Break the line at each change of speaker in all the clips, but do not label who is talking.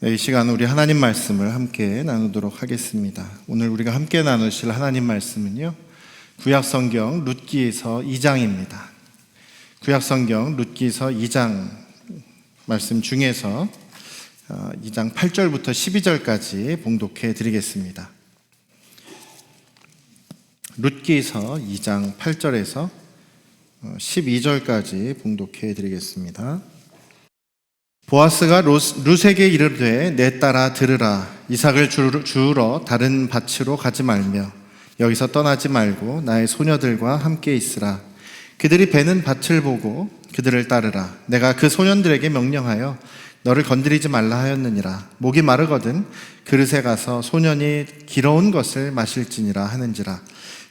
이 시간 우리 하나님 말씀을 함께 나누도록 하겠습니다. 오늘 우리가 함께 나누실 하나님 말씀은요, 구약성경 룻기서 2장입니다. 구약성경 룻기서 2장 말씀 중에서 2장 8절부터 12절까지 봉독해 드리겠습니다. 룻기서 2장 8절에서 12절까지 봉독해 드리겠습니다. 보아스가 룻에게 이르되 내 딸아 들으라. 이삭을 주우러 다른 밭으로 가지 말며 여기서 떠나지 말고 나의 소녀들과 함께 있으라. 그들이 베는 밭을 보고 그들을 따르라. 내가 그 소년들에게 명령하여 너를 건드리지 말라 하였느니라. 목이 마르거든 그릇에 가서 소년이 길어온 것을 마실지니라 하는지라.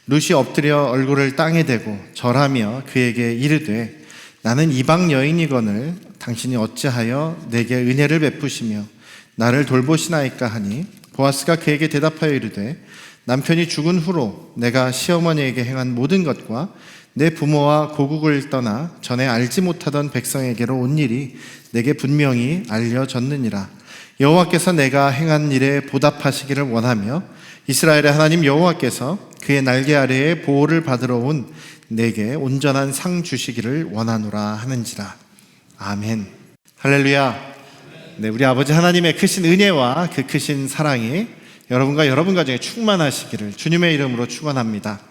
룻이 엎드려 얼굴을 땅에 대고 절하며 그에게 이르되 나는 이방 여인이거늘 당신이 어찌하여 내게 은혜를 베푸시며 나를 돌보시나이까 하니, 보아스가 그에게 대답하여 이르되 남편이 죽은 후로 내가 시어머니에게 행한 모든 것과 내 부모와 고국을 떠나 전에 알지 못하던 백성에게로 온 일이 내게 분명히 알려졌느니라. 여호와께서 내가 행한 일에 보답하시기를 원하며 이스라엘의 하나님 여호와께서 그의 날개 아래에 보호를 받으러 온 내게 온전한 상 주시기를 원하노라 하는지라. 아멘. 할렐루야. 네, 우리 아버지 하나님의 크신 은혜와 그 크신 사랑이 여러분과 여러분 가정에 충만하시기를 주님의 이름으로 축원합니다.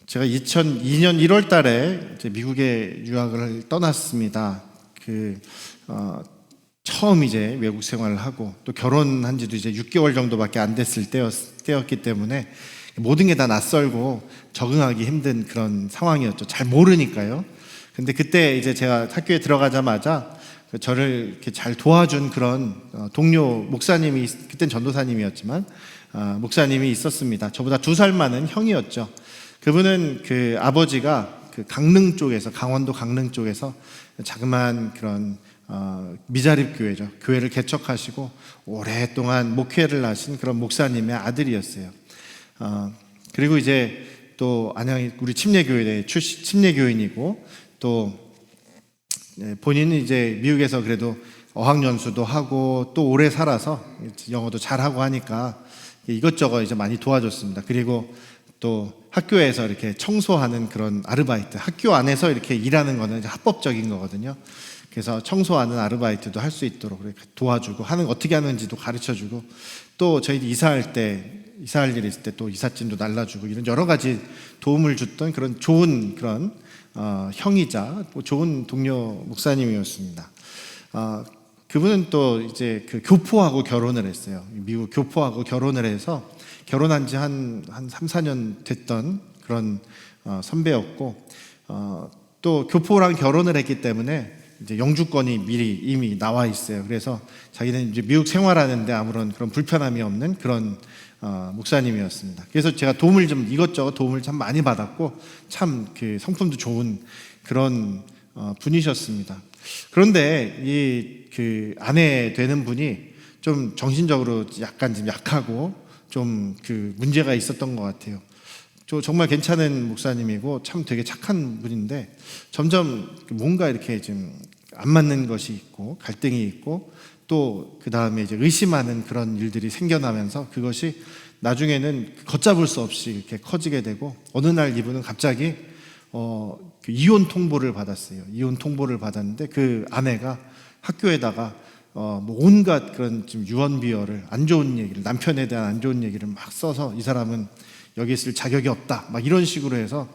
제가 2002년 1월 달에 미국에 유학을 떠났습니다. 처음 이제 외국 생활을 하고 또 결혼한 지도 이제 6개월 정도밖에 안 됐을 때였기 때문에 모든 게 다 낯설고 적응하기 힘든 그런 상황이었죠. 잘 모르니까요. 근데 그때 이제 제가 학교에 들어가자마자 저를 이렇게 잘 도와준 그런 동료 목사님이, 그땐 전도사님이었지만 목사님이 있었습니다. 저보다 2살 많은 형이었죠. 그분은 그 아버지가 그 강릉 쪽에서, 강원도 강릉 쪽에서 자그마한 그런 미자립 교회죠. 교회를 개척하시고 오랫동안 목회를 하신 그런 목사님의 아들이었어요. 그리고 이제 또 안양이 우리 침례교회 출신 침례교인이고, 또 본인은 이제 미국에서 그래도 어학연수도 하고 또 오래 살아서 영어도 잘하고 하니까 이것저것 이제 많이 도와줬습니다. 그리고 또 학교에서 이렇게 청소하는 그런 아르바이트, 학교 안에서 이렇게 일하는 거는 이제 합법적인 거거든요. 그래서 청소하는 아르바이트도 할 수 있도록 도와주고, 어떻게 하는지도 가르쳐주고, 또 저희 이사할 일이 있을 때 또 이삿짐도 날라주고, 이런 여러 가지 도움을 줬던 그런 좋은 그런 형이자 좋은 동료 목사님이었습니다. 그분은 또 이제 그 교포하고 결혼을 했어요. 미국 교포하고 결혼을 해서 결혼한 지 한 3, 4년 됐던 그런 선배였고, 또 교포랑 결혼을 했기 때문에 이제 영주권이 미리 이미 나와 있어요. 그래서 자기는 이제 미국 생활하는데 아무런 그런 불편함이 없는 그런 목사님이었습니다. 그래서 제가 이것저것 도움을 참 많이 받았고, 참 그 성품도 좋은 그런 분이셨습니다. 그런데 그 아내 되는 분이 좀 정신적으로 약간 좀 약하고 좀 그 문제가 있었던 것 같아요. 정말 괜찮은 목사님이고 참 되게 착한 분인데 점점 뭔가 이렇게 좀 안 맞는 것이 있고 갈등이 있고, 또 그 다음에 이제 의심하는 그런 일들이 생겨나면서 그것이 나중에는 걷잡을 수 없이 이렇게 커지게 되고, 어느 날 이분은 갑자기 그 이혼 통보를 받았어요. 이혼 통보를 받았는데 그 아내가 학교에다가 뭐 온갖 그런 좀 유언비어를, 안 좋은 얘기를, 남편에 대한 안 좋은 얘기를 막 써서 이 사람은 여기 있을 자격이 없다, 막 이런 식으로 해서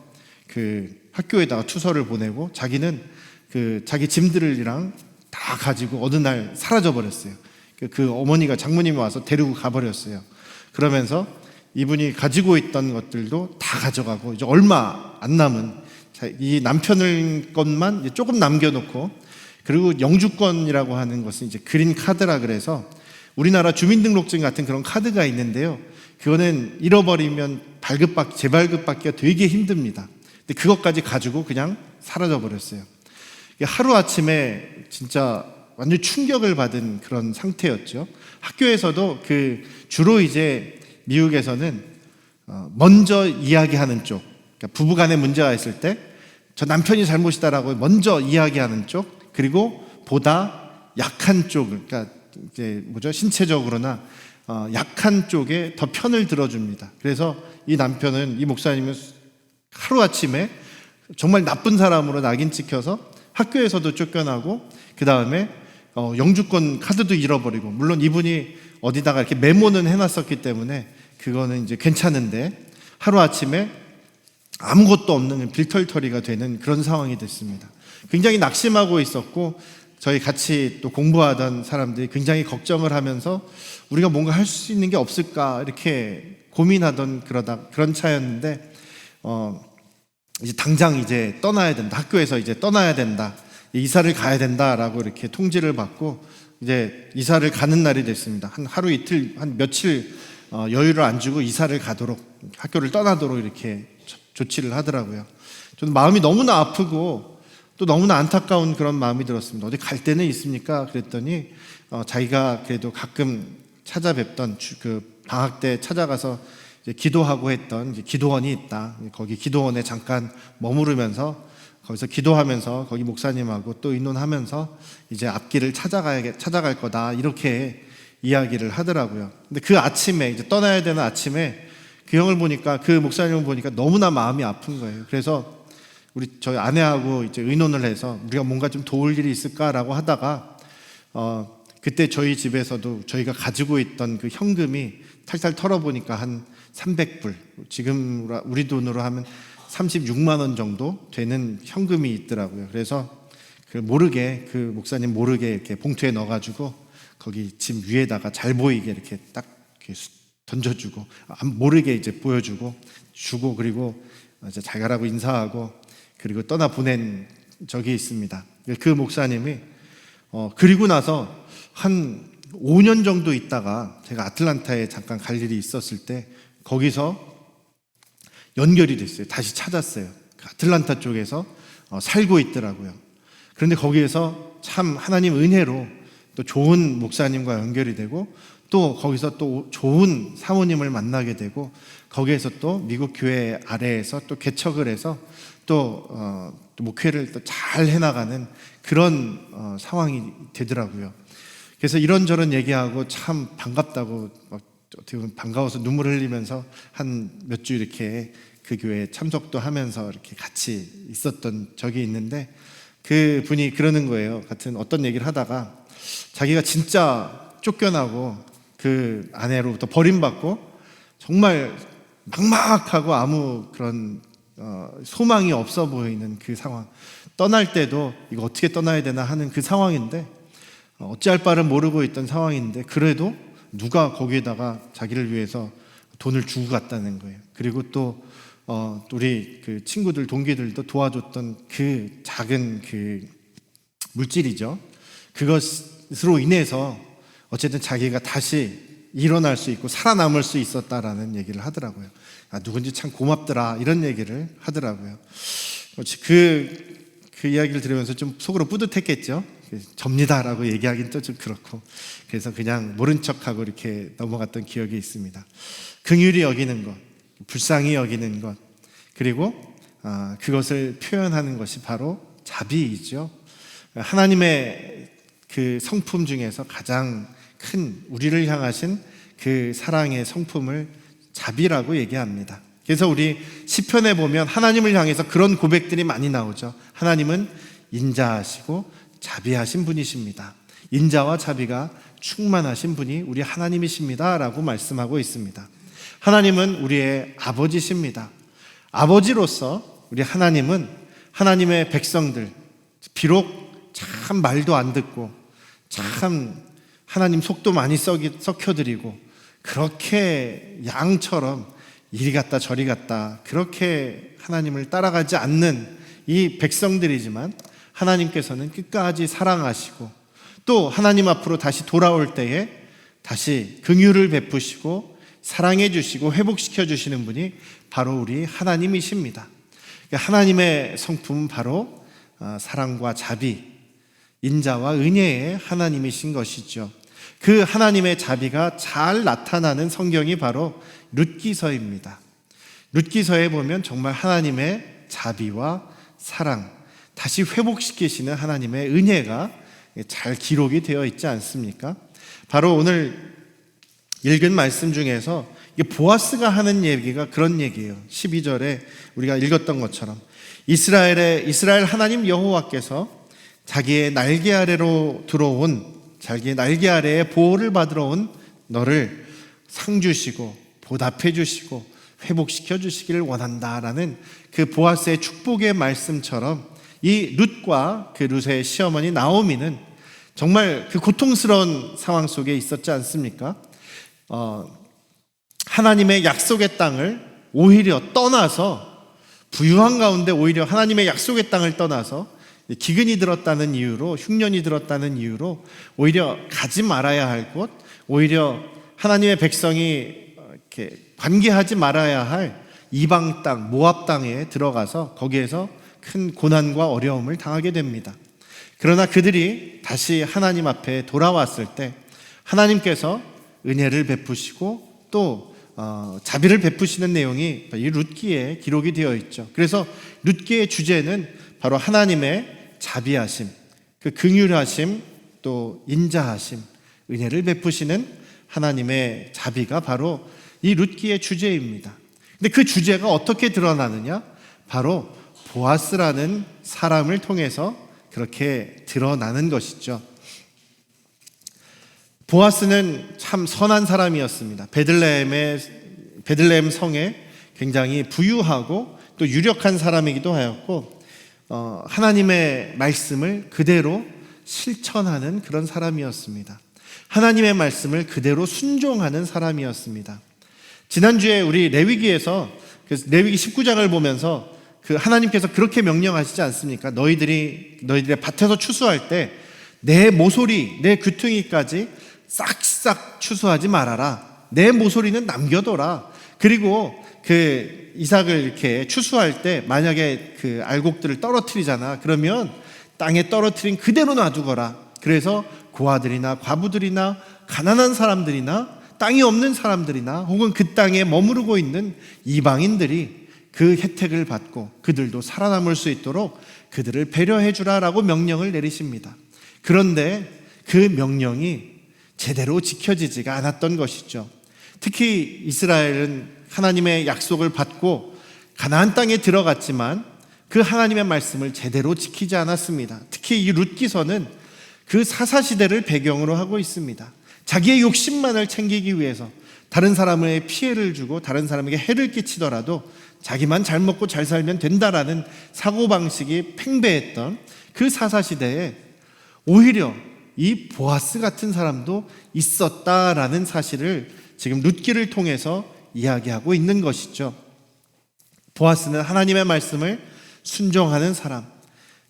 그 학교에다가 투서를 보내고, 자기는 그 자기 짐들이랑 다 가지고 어느 날 사라져 버렸어요. 그 어머니가, 장모님이 와서 데리고 가버렸어요. 그러면서 이분이 가지고 있던 것들도 다 가져가고, 이제 얼마 안 남은 이 남편의 것만 조금 남겨놓고, 그리고 영주권이라고 하는 것은 이제 그린 카드라 그래서 우리나라 주민등록증 같은 그런 카드가 있는데요. 그거는 잃어버리면 재발급받기가 되게 힘듭니다. 근데 그것까지 가지고 그냥 사라져 버렸어요. 하루아침에 진짜 완전 충격을 받은 그런 상태였죠. 학교에서도 주로 이제 미국에서는 먼저 이야기하는 쪽, 그러니까 부부간에 문제가 있을 때 저 남편이 잘못이다라고 먼저 이야기하는 쪽, 그리고 보다 약한 쪽, 그러니까 이제 신체적으로나 약한 쪽에 더 편을 들어줍니다. 그래서 이 남편은, 이 목사님은 하루아침에 정말 나쁜 사람으로 낙인 찍혀서 학교에서도 쫓겨나고, 그 다음에 영주권 카드도 잃어버리고, 물론 이분이 어디다가 이렇게 메모는 해놨었기 때문에 그거는 이제 괜찮은데, 하루아침에 아무것도 없는 빌털터리가 되는 그런 상황이 됐습니다. 굉장히 낙심하고 있었고, 저희 같이 또 공부하던 사람들이 굉장히 걱정을 하면서 우리가 뭔가 할 수 있는 게 없을까 이렇게 고민하던 그런 차였는데, 이제 당장 이제 떠나야 된다, 학교에서 이제 떠나야 된다, 이사를 가야 된다라고 이렇게 통지를 받고 이제 이사를 가는 날이 됐습니다. 한 하루 이틀, 한 며칠 여유를 안 주고 이사를 가도록, 학교를 떠나도록 이렇게 조치를 하더라고요. 저는 마음이 너무나 아프고 또 너무나 안타까운 그런 마음이 들었습니다. 어디 갈 데는 있습니까? 그랬더니 자기가 그래도 가끔 찾아뵙던 그 방학 때 찾아가서 이제 기도하고 했던 이제 기도원이 있다. 거기 기도원에 잠깐 머무르면서 거기서 기도하면서 거기 목사님하고 또 의논하면서 이제 앞길을 찾아갈 거다, 이렇게 이야기를 하더라고요. 근데 그 아침에, 이제 떠나야 되는 아침에 그 형을 보니까, 그 목사님을 보니까 너무나 마음이 아픈 거예요. 그래서 저희 아내하고 이제 의논을 해서 우리가 뭔가 좀 도울 일이 있을까라고 하다가 그때 저희 집에서도 저희가 가지고 있던 그 현금이 탈탈 털어보니까 한 300불, 지금 우리 돈으로 하면 36만 원 정도 되는 현금이 있더라고요. 그래서 모르게, 그 목사님 모르게 이렇게 봉투에 넣어가지고 거기 집 위에다가 잘 보이게 이렇게 딱 이렇게 던져주고, 모르게 이제 보여주고 주고, 그리고 이제 잘 가라고 인사하고 그리고 떠나 보낸 적이 있습니다. 그 목사님이 그리고 나서 한 5년 정도 있다가 제가 아틀란타에 잠깐 갈 일이 있었을 때 거기서 연결이 됐어요. 다시 찾았어요. 아틀란타 쪽에서 살고 있더라고요. 그런데 거기에서 참 하나님 은혜로 또 좋은 목사님과 연결이 되고, 또 거기서 또 좋은 사모님을 만나게 되고, 거기에서 또 미국 교회 아래에서 또 개척을 해서 또 목회를 또 잘 해나가는 그런 상황이 되더라고요. 그래서 이런저런 얘기하고 참 반갑다고, 어떻게 보면 반가워서 눈물을 흘리면서 한 몇 주 이렇게 그 교회에 참석도 하면서 이렇게 같이 있었던 적이 있는데, 그 분이 그러는 거예요. 같은 어떤 얘기를 하다가 자기가 진짜 쫓겨나고 그 아내로부터 버림받고 정말 막막하고 아무 그런 소망이 없어 보이는 그 상황, 떠날 때도 이거 어떻게 떠나야 되나 하는 그 상황인데, 어찌할 바를 모르고 있던 상황인데, 그래도 누가 거기에다가 자기를 위해서 돈을 주고 갔다는 거예요. 그리고 또 우리 그 친구들, 동기들도 도와줬던 그 작은 그 물질이죠. 그것으로 인해서 어쨌든 자기가 다시 일어날 수 있고 살아남을 수 있었다라는 얘기를 하더라고요. 누군지 참 고맙더라, 이런 얘기를 하더라고요. 그 이야기를 들으면서 좀 속으로 뿌듯했겠죠. 접니다라고 얘기하기는 또 좀 그렇고, 그래서 그냥 모른 척하고 이렇게 넘어갔던 기억이 있습니다. 긍휼히 여기는 것, 불쌍히 여기는 것, 그리고 그것을 표현하는 것이 바로 자비이죠. 하나님의 그 성품 중에서 가장 큰, 우리를 향하신 그 사랑의 성품을 자비라고 얘기합니다. 그래서 우리 시편에 보면 하나님을 향해서 그런 고백들이 많이 나오죠. 하나님은 인자하시고 자비하신 분이십니다. 인자와 자비가 충만하신 분이 우리 하나님이십니다 라고 말씀하고 있습니다. 하나님은 우리의 아버지십니다. 아버지로서 우리 하나님은 하나님의 백성들, 비록 참 말도 안 듣고 참 하나님 속도 많이 썩혀드리고 그렇게 양처럼 이리 갔다 저리 갔다 그렇게 하나님을 따라가지 않는 이 백성들이지만, 하나님께서는 끝까지 사랑하시고 또 하나님 앞으로 다시 돌아올 때에 다시 긍휼을 베푸시고 사랑해 주시고 회복시켜 주시는 분이 바로 우리 하나님이십니다. 하나님의 성품은 바로 사랑과 자비, 인자와 은혜의 하나님이신 것이죠. 그 하나님의 자비가 잘 나타나는 성경이 바로 룻기서입니다. 룻기서에 보면 정말 하나님의 자비와 사랑, 다시 회복시키시는 하나님의 은혜가 잘 기록이 되어 있지 않습니까? 바로 오늘 읽은 말씀 중에서 보아스가 하는 얘기가 그런 얘기예요. 12절에 우리가 읽었던 것처럼 이스라엘 하나님 여호와께서 자기의 날개 아래로 들어온, 자기의 날개 아래에 보호를 받으러 온 너를 상 주시고 보답해 주시고 회복시켜 주시기를 원한다라는 그 보아스의 축복의 말씀처럼 이 룻과 그 룻의 시어머니 나오미는 정말 그 고통스러운 상황 속에 있었지 않습니까? 하나님의 약속의 땅을 오히려 떠나서, 부유한 가운데 오히려 하나님의 약속의 땅을 떠나서 기근이 들었다는 이유로, 흉년이 들었다는 이유로 오히려 가지 말아야 할 곳, 오히려 하나님의 백성이 이렇게 관계하지 말아야 할 이방 땅, 모압 땅에 들어가서 거기에서 큰 고난과 어려움을 당하게 됩니다. 그러나 그들이 다시 하나님 앞에 돌아왔을 때 하나님께서 은혜를 베푸시고 또 자비를 베푸시는 내용이 이 룻기에 기록이 되어 있죠. 그래서 룻기의 주제는 바로 하나님의 자비하심, 그 긍휼하심, 또 인자하심, 은혜를 베푸시는 하나님의 자비가 바로 이 룻기의 주제입니다. 근데 그 주제가 어떻게 드러나느냐? 바로 보아스라는 사람을 통해서 그렇게 드러나는 것이죠. 보아스는 참 선한 사람이었습니다. 베들레헴 성에 굉장히 부유하고 또 유력한 사람이기도 하였고, 하나님의 말씀을 그대로 실천하는 그런 사람이었습니다. 하나님의 말씀을 그대로 순종하는 사람이었습니다. 지난주에 우리 레위기에서 레위기 19장을 보면서 그 하나님께서 그렇게 명령하시지 않습니까? 너희들의 밭에서 추수할 때 내 모서리, 내 귀퉁이까지 싹싹 추수하지 말아라. 내 모서리는 남겨둬라. 그리고 그 이삭을 이렇게 추수할 때 만약에 그 알곡들을 떨어뜨리잖아. 그러면 땅에 떨어뜨린 그대로 놔두거라. 그래서 고아들이나 과부들이나 가난한 사람들이나 땅이 없는 사람들이나 혹은 그 땅에 머무르고 있는 이방인들이 그 혜택을 받고 그들도 살아남을 수 있도록 그들을 배려해 주라라고 명령을 내리십니다. 그런데 그 명령이 제대로 지켜지지가 않았던 것이죠. 특히 이스라엘은 하나님의 약속을 받고 가나안 땅에 들어갔지만 그 하나님의 말씀을 제대로 지키지 않았습니다. 특히 이 룻기서는 그 사사시대를 배경으로 하고 있습니다. 자기의 욕심만을 챙기기 위해서 다른 사람의 피해를 주고 다른 사람에게 해를 끼치더라도 자기만 잘 먹고 잘 살면 된다라는 사고방식이 팽배했던 그 사사시대에 오히려 이 보아스 같은 사람도 있었다라는 사실을 지금 룻기를 통해서 이야기하고 있는 것이죠. 보아스는 하나님의 말씀을 순종하는 사람,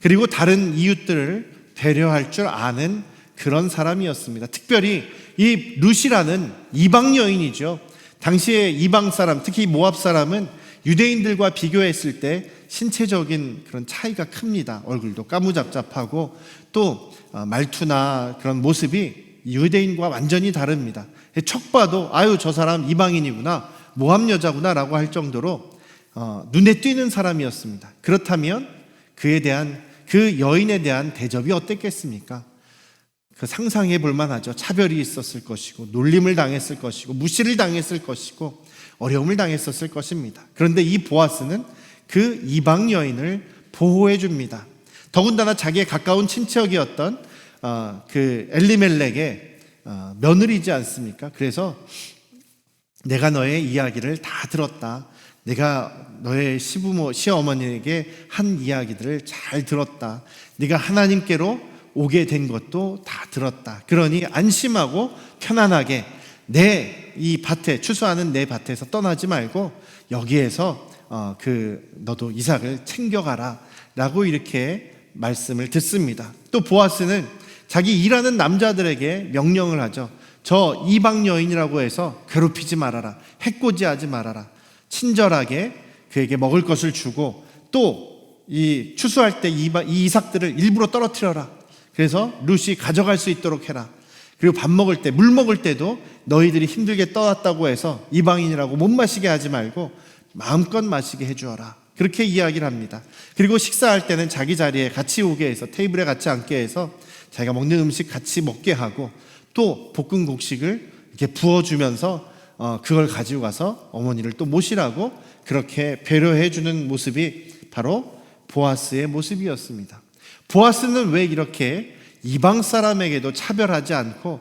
그리고 다른 이웃들을 배려할 줄 아는 그런 사람이었습니다. 특별히 이 룻이라는 이방 여인이죠. 당시의 이방 사람, 특히 모압 사람은 유대인들과 비교했을 때 신체적인 그런 차이가 큽니다. 얼굴도 까무잡잡하고 또 말투나 그런 모습이 유대인과 완전히 다릅니다. 척 봐도 아유 저 사람 이방인이구나, 모압 여자구나 라고 할 정도로 눈에 띄는 사람이었습니다. 그렇다면 그 여인에 대한 대접이 어땠겠습니까? 그 상상해 볼 만하죠. 차별이 있었을 것이고 놀림을 당했을 것이고 무시를 당했을 것이고 어려움을 당했었을 것입니다. 그런데 이 보아스는 그 이방 여인을 보호해 줍니다. 더군다나 자기의 가까운 친척이었던 그 엘리멜렉의 며느리지 않습니까? 그래서 내가 너의 이야기를 다 들었다. 내가 너의 시어머니에게 한 이야기들을 잘 들었다. 네가 하나님께로 오게 된 것도 다 들었다. 그러니 안심하고 편안하게 내 이 밭에 추수하는 내 밭에서 떠나지 말고 여기에서 너도 이삭을 챙겨가라 라고 이렇게 말씀을 듣습니다. 또 보아스는 자기 일하는 남자들에게 명령을 하죠. 저 이방 여인이라고 해서 괴롭히지 말아라, 해코지하지 말아라, 친절하게 그에게 먹을 것을 주고 또 이 추수할 때 이 이삭들을 일부러 떨어뜨려라. 그래서 룻이 가져갈 수 있도록 해라. 그리고 밥 먹을 때, 물 먹을 때도 너희들이 힘들게 떠왔다고 해서 이방인이라고 못 마시게 하지 말고 마음껏 마시게 해주어라 그렇게 이야기를 합니다. 그리고 식사할 때는 자기 자리에 같이 오게 해서 테이블에 같이 앉게 해서 자기가 먹는 음식 같이 먹게 하고 또 볶은 곡식을 이렇게 부어주면서 그걸 가지고 가서 어머니를 또 모시라고 그렇게 배려해 주는 모습이 바로 보아스의 모습이었습니다. 보아스는 왜 이렇게 이방 사람에게도 차별하지 않고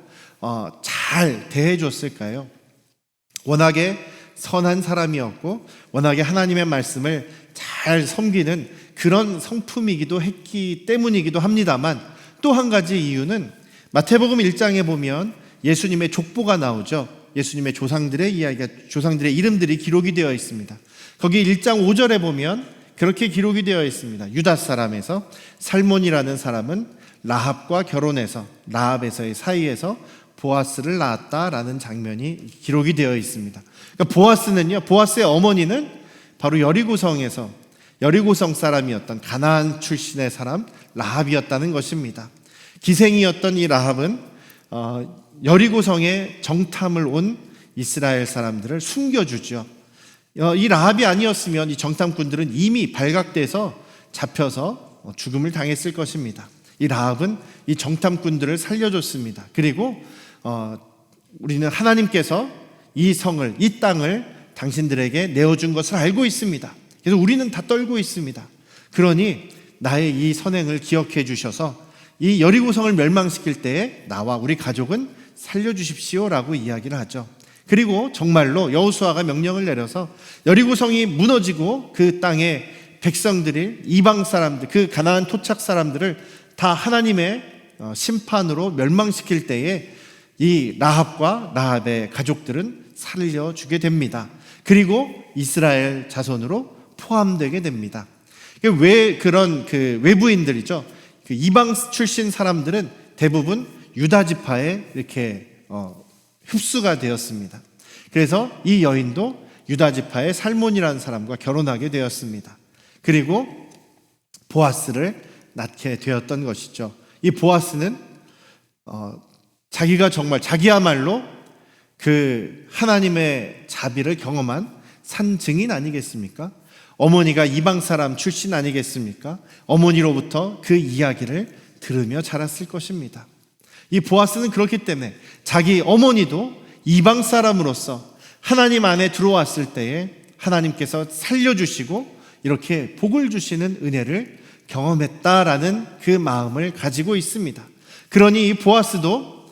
잘 대해줬을까요? 워낙에 선한 사람이었고 워낙에 하나님의 말씀을 잘 섬기는 그런 성품이기도 했기 때문이기도 합니다만, 또 한 가지 이유는 마태복음 1장에 보면 예수님의 족보가 나오죠. 예수님의 조상들의 이야기가, 조상들의 이름들이 기록이 되어 있습니다. 거기 1장 5절에 보면 그렇게 기록이 되어 있습니다. 유다 사람에서 살몬이라는 사람은 라합과 결혼해서 라합에서의 사이에서 보아스를 낳았다라는 장면이 기록이 되어 있습니다. 그러니까 보아스의 어머니는 바로 여리고성 사람이었던 가나안 출신의 사람 라합이었다는 것입니다. 기생이었던 이 라합은 여리고성에 정탐을 온 이스라엘 사람들을 숨겨주죠. 이 라합이 아니었으면 이 정탐꾼들은 이미 발각돼서 잡혀서 죽음을 당했을 것입니다. 이 라합은 이 정탐꾼들을 살려줬습니다. 그리고 우리는 하나님께서 이 성을, 이 땅을 당신들에게 내어준 것을 알고 있습니다. 그래서 우리는 다 떨고 있습니다. 그러니 나의 이 선행을 기억해 주셔서 이 여리고성을 멸망시킬 때에 나와 우리 가족은 살려주십시오라고 이야기를 하죠. 그리고 정말로 여호수아가 명령을 내려서 여리고성이 무너지고 그 땅의 백성들이, 이방 사람들, 그 가나안 토착 사람들을 다 하나님의 심판으로 멸망시킬 때에 이 라합과 라합의 가족들은 살려주게 됩니다. 그리고 이스라엘 자손으로 포함되게 됩니다. 왜 그런 외부인들이죠. 그 이방 출신 사람들은 대부분 유다 지파에 이렇게 흡수가 되었습니다. 그래서 이 여인도 유다 지파의 살몬이라는 사람과 결혼하게 되었습니다. 그리고 보아스를 낳게 되었던 것이죠. 이 보아스는 자기야말로 그 하나님의 자비를 경험한 산 증인 아니겠습니까? 어머니가 이방 사람 출신 아니겠습니까? 어머니로부터 그 이야기를 들으며 자랐을 것입니다. 이 보아스는 그렇기 때문에 자기 어머니도 이방 사람으로서 하나님 안에 들어왔을 때에 하나님께서 살려주시고 이렇게 복을 주시는 은혜를 경험했다라는 그 마음을 가지고 있습니다. 그러니 이 보아스도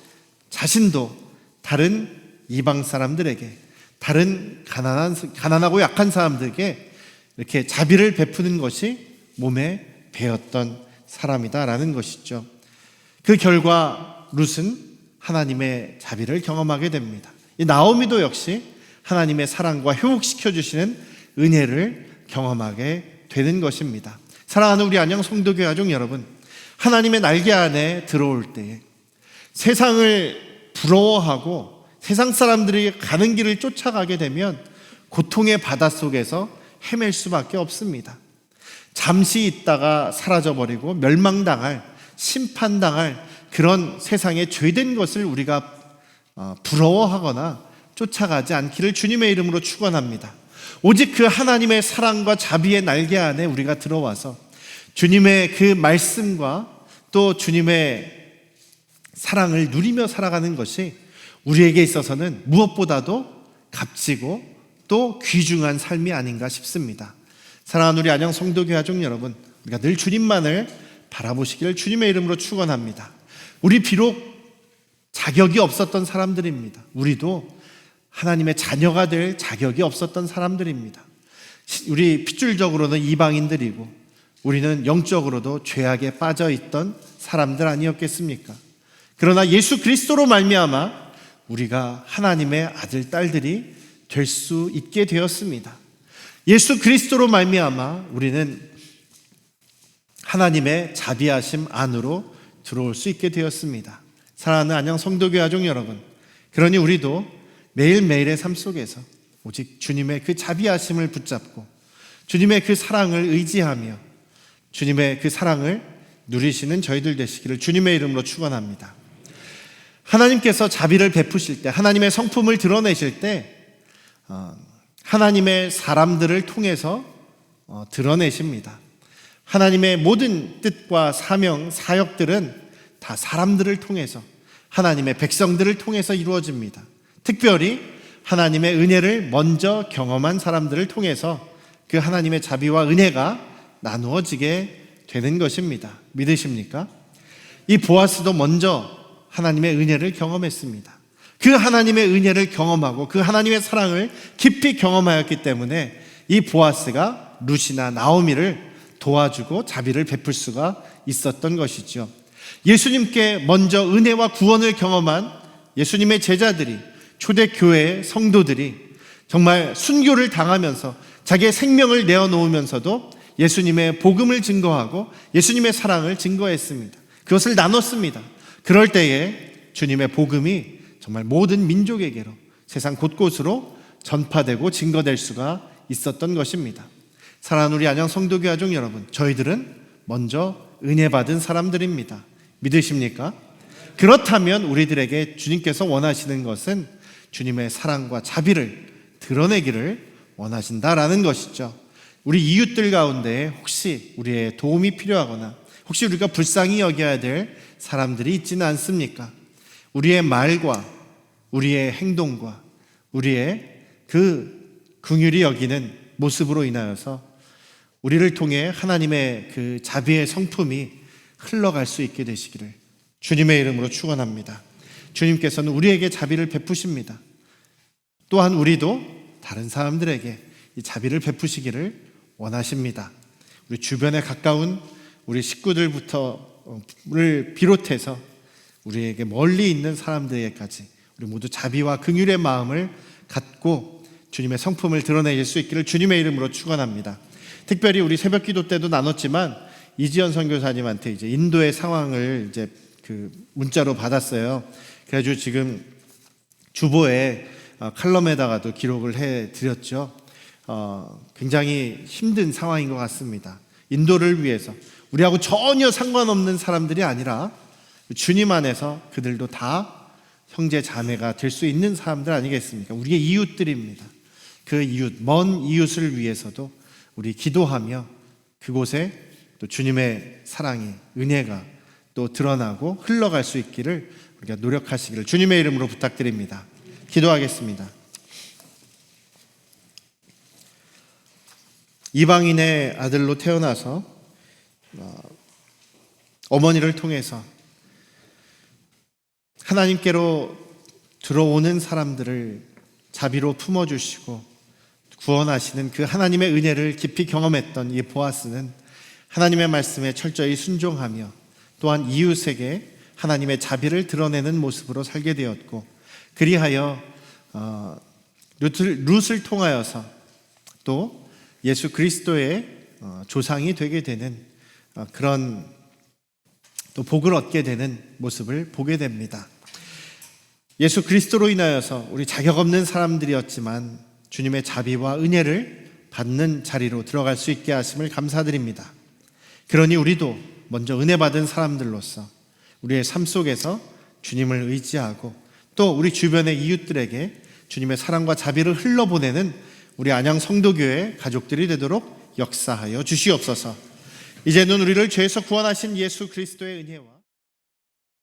자신도 다른 이방 사람들에게, 다른 가난하고 약한 사람들에게 이렇게 자비를 베푸는 것이 몸에 배었던 사람이다라는 것이죠. 그 결과 룻은 하나님의 자비를 경험하게 됩니다. 이 나오미도 역시 하나님의 사랑과 회복시켜 주시는 은혜를 경험하게 되는 것입니다. 사랑하는 우리 안녕 성도교회 가족 여러분, 하나님의 날개 안에 들어올 때에 세상을 부러워하고 세상 사람들이 가는 길을 쫓아가게 되면 고통의 바다 속에서 헤맬 수밖에 없습니다. 잠시 있다가 사라져버리고 멸망당할, 심판당할 그런 세상의 죄된 것을 우리가 부러워하거나 쫓아가지 않기를 주님의 이름으로 축원합니다. 오직 그 하나님의 사랑과 자비의 날개 안에 우리가 들어와서 주님의 그 말씀과 또 주님의 사랑을 누리며 살아가는 것이 우리에게 있어서는 무엇보다도 값지고 또 귀중한 삶이 아닌가 싶습니다. 사랑하는 우리 안녕 성도교회 가족 여러분, 우리가 늘 주님만을 바라보시기를 주님의 이름으로 축원합니다. 우리 비록 자격이 없었던 사람들입니다. 우리도 하나님의 자녀가 될 자격이 없었던 사람들입니다. 우리 핏줄적으로는 이방인들이고 우리는 영적으로도 죄악에 빠져 있던 사람들 아니었겠습니까? 그러나 예수 그리스도로 말미암아 우리가 하나님의 아들, 딸들이 될 수 있게 되었습니다. 예수 그리스도로 말미암아 우리는 하나님의 자비하심 안으로 들어올 수 있게 되었습니다. 사랑하는 안녕 성도교회 가족 여러분, 그러니 우리도 매일매일의 삶 속에서 오직 주님의 그 자비하심을 붙잡고 주님의 그 사랑을 의지하며 주님의 그 사랑을 누리시는 저희들 되시기를 주님의 이름으로 축원합니다. 하나님께서 자비를 베푸실 때, 하나님의 성품을 드러내실 때 하나님의 사람들을 통해서 드러내십니다. 하나님의 모든 뜻과 사명, 사역들은 다 사람들을 통해서, 하나님의 백성들을 통해서 이루어집니다. 특별히 하나님의 은혜를 먼저 경험한 사람들을 통해서 그 하나님의 자비와 은혜가 나누어지게 되는 것입니다. 믿으십니까? 이 보아스도 먼저 하나님의 은혜를 경험했습니다. 그 하나님의 은혜를 경험하고 그 하나님의 사랑을 깊이 경험하였기 때문에 이 보아스가 룻이나 나오미를 도와주고 자비를 베풀 수가 있었던 것이죠. 예수님께 먼저 은혜와 구원을 경험한 예수님의 제자들이, 초대교회의 성도들이 정말 순교를 당하면서 자기의 생명을 내어놓으면서도 예수님의 복음을 증거하고 예수님의 사랑을 증거했습니다. 그것을 나눴습니다. 그럴 때에 주님의 복음이 정말 모든 민족에게로, 세상 곳곳으로 전파되고 증거될 수가 있었던 것입니다. 사랑하는 우리 안양 성도교회 가족 여러분, 저희들은 먼저 은혜 받은 사람들입니다. 믿으십니까? 그렇다면 우리들에게 주님께서 원하시는 것은 주님의 사랑과 자비를 드러내기를 원하신다라는 것이죠. 우리 이웃들 가운데 혹시 우리의 도움이 필요하거나 혹시 우리가 불쌍히 여겨야 될 사람들이 있지는 않습니까? 우리의 말과 우리의 행동과 우리의 그 긍휼히 여기는 모습으로 인하여서 우리를 통해 하나님의 그 자비의 성품이 흘러갈 수 있게 되시기를 주님의 이름으로 축원합니다. 주님께서는 우리에게 자비를 베푸십니다. 또한 우리도 다른 사람들에게 이 자비를 베푸시기를 원하십니다. 우리 주변에 가까운 우리 식구들부터를 비롯해서 우리에게 멀리 있는 사람들에게까지 우리 모두 자비와 긍휼의 마음을 갖고 주님의 성품을 드러낼 수 있기를 주님의 이름으로 축원합니다. 특별히 우리 새벽기도 때도 나눴지만 이지연 선교사님한테 이제 인도의 상황을 이제 그 문자로 받았어요. 그래가지고 지금 주보에 칼럼에다가도 기록을 해드렸죠. 굉장히 힘든 상황인 것 같습니다. 인도를 위해서 우리하고 전혀 상관없는 사람들이 아니라 주님 안에서 그들도 다 형제 자매가 될 수 있는 사람들 아니겠습니까? 우리의 이웃들입니다. 그 이웃, 먼 이웃을 위해서도 우리 기도하며 그곳에 또 주님의 사랑이, 은혜가 또 드러나고 흘러갈 수 있기를 우리가 노력하시기를 주님의 이름으로 부탁드립니다. 기도하겠습니다. 이방인의 아들로 태어나서 어머니를 통해서 하나님께로 들어오는 사람들을 자비로 품어주시고 구원하시는 그 하나님의 은혜를 깊이 경험했던 이 보아스는 하나님의 말씀에 철저히 순종하며 또한 이웃에게 하나님의 자비를 드러내는 모습으로 살게 되었고, 그리하여 룻을 통하여서 또 예수 그리스도의 조상이 되게 되는 그런 또 복을 얻게 되는 모습을 보게 됩니다. 예수 그리스도로 인하여서 우리 자격 없는 사람들이었지만 주님의 자비와 은혜를 받는 자리로 들어갈 수 있게 하심을 감사드립니다. 그러니 우리도 먼저 은혜 받은 사람들로서 우리의 삶 속에서 주님을 의지하고 또 우리 주변의 이웃들에게 주님의 사랑과 자비를 흘러보내는 우리 안양 성도교회 가족들이 되도록 역사하여 주시옵소서. 이제는 우리를 죄에서 구원하신 예수 그리스도의 은혜와